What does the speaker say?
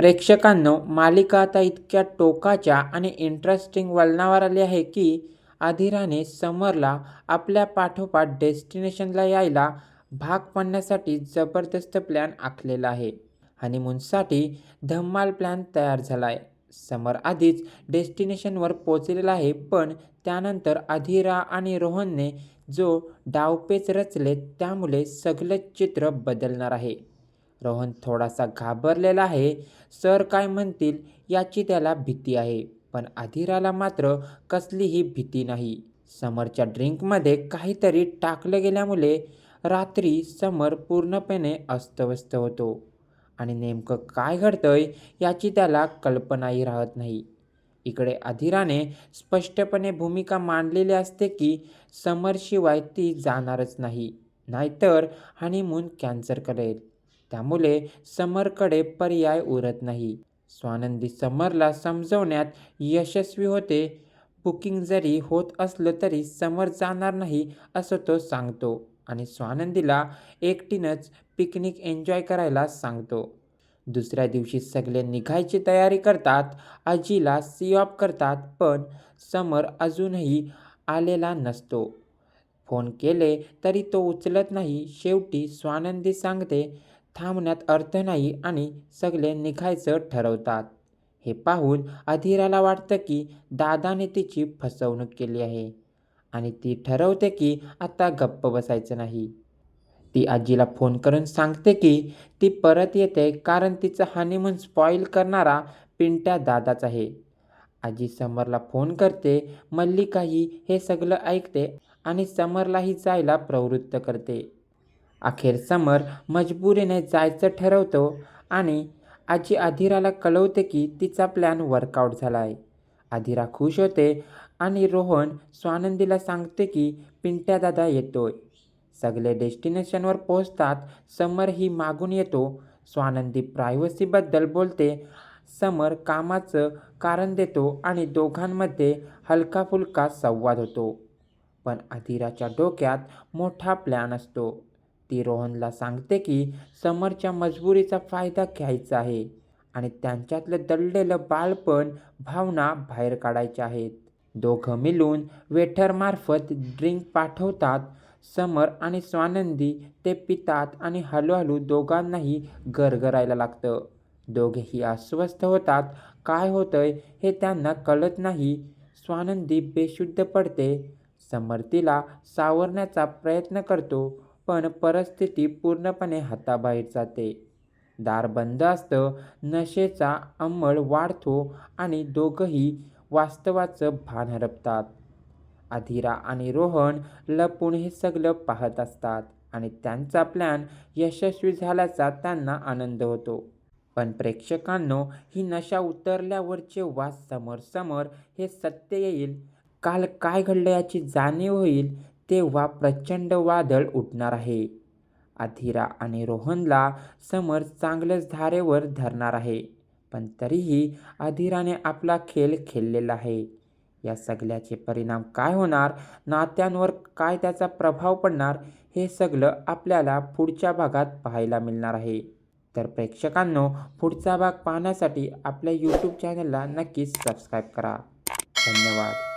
प्रेक्षकांनो, मालिका आता इतक्या टोकाच्या आणि इंटरेस्टिंग वळणावर आली आहे की आधिराने समरला आपल्या पाठोपाठ डेस्टिनेशनला यायला भाग पाडण्यासाठी जबरदस्त प्लॅन आखलेला आहे. हनीमूनसाठी धम्माल प्लॅन तयार झाला आहे. समर आधीच डेस्टिनेशनवर पोहोचलेला आहे, पण त्यानंतर आधिरा आणि रोहनने जो डावपेच रचले त्यामुळे सगळं चित्र बदलणार आहे. रोहन थोडासा घाबरलेला आहे. सर काय म्हणतील याची त्याला भीती आहे, पण आधिराला मात्र कसलीही भीती नाही. समरच्या ड्रिंकमध्ये काहीतरी टाकलं गेल्यामुळे रात्री समर पूर्णपणे अस्तव्यस्त होतो आणि नेमकं काय घडतंय याची त्याला कल्पनाही राहत नाही. इकडे आधिराने स्पष्टपणे भूमिका मांडलेली असते की समरशिवाय ती जाणारच नाही, नाहीतर हनीमून कॅन्सल करेल. त्यामुळे समरकडे पर्याय उरत नाही. स्वानंदी समरला समजवण्यात यशस्वी होते. बुकिंग जरी होत असलं तरी समर जाणार नाही असं तो सांगतो आणि स्वानंदीला एकटीनंच पिकनिक एन्जॉय करायला सांगतो. दुसऱ्या दिवशी सगळे निघायची तयारी करतात. आजीला सी ऑफ करतात, पण समर अजूनही आलेला नसतो. फोन केले तरी तो उचलत नाही. शेवटी स्वानंदी सांगते थांबण्यात अर्थ नाही आणि सगळे निघायचं ठरवतात. हे पाहून अधीराला वाटतं की दादाने तिची फसवणूक केली आहे आणि ती ठरवते की आता गप्प बसायचं नाही. ती आजीला फोन करून सांगते की ती परत येते कारण तिचं हनीमून स्पॉईल करणारा पिंट्या दादाच आहे. आजी समरला फोन करते. मल्लिकाही हे सगळं ऐकते आणि समरलाही जायला प्रवृत्त करते. अखेर समर मजबुरीने जायचं ठरवतो आणि आजी अधीराला कळवते की तिचा प्लॅन वर्कआउट झाला आहे. अधीरा खुश होते आणि रोहन स्वानंदीला सांगते की पिंट्या दादा येतोय. सगळे डेस्टिनेशनवर पोहोचतात. समरही मागून येतो. स्वानंदी प्रायव्हसीबद्दल बोलते. समर कामाचं कारण देतो आणि दोघांमध्ये हलका फुलका संवाद होतो. पण अधीराच्या डोक्यात मोठा प्लॅन असतो. ती रोहनला सांगते की समरच्या मजबुरीचा फायदा घ्यायचा आहे आणि त्यांच्यातलं दडलेलं बालपण भावना बाहेर काढायच्या आहेत. दोघं मिळून वेटरमार्फत ड्रिंक पाठवतात. समर आणि स्वानंदी ते पितात आणि हळूहळू दोघांनाही गरगरायला लागतं. दोघेही अस्वस्थ होतात. काय होतंय हे त्यांना कळत नाही. स्वानंदी बेशुद्ध पडते. समर तिला सावरण्याचा प्रयत्न करतो, पण परिस्थिती पूर्णपणे हाताबाहेर जाते. दार बंद असतं. नशेचा अंमळ वाढतो आणि दोघंही वास्तवाचं भान हरपतात. अधीरा आणि रोहन लपून हे सगळं पाहत असतात आणि त्यांचा प्लॅन यशस्वी झाल्याचा त्यांना आनंद होतो. पण प्रेक्षकांनो, ही नशा उतरल्यावर जेव्हा समोर हे सत्य येईल, काल काय घडलं याची जाणीव होईल, तेव्हा प्रचंड वादळ उठणार आहे. अधीरा आणि रोहनला समर चांगलंच धारेवर धरणार आहे, पण तरीही अधीराने आपला खेळ खेळलेला आहे. या सगळ्याचे परिणाम काय होणार, नात्यांवर काय त्याचा प्रभाव पडणार, हे सगळं आपल्याला पुढच्या भागात पाहायला मिळणार आहे. तर प्रेक्षकांनो, पुढचा भाग पाहण्यासाठी आपल्या यूट्यूब चॅनलला नक्कीच सबस्क्राईब करा. धन्यवाद.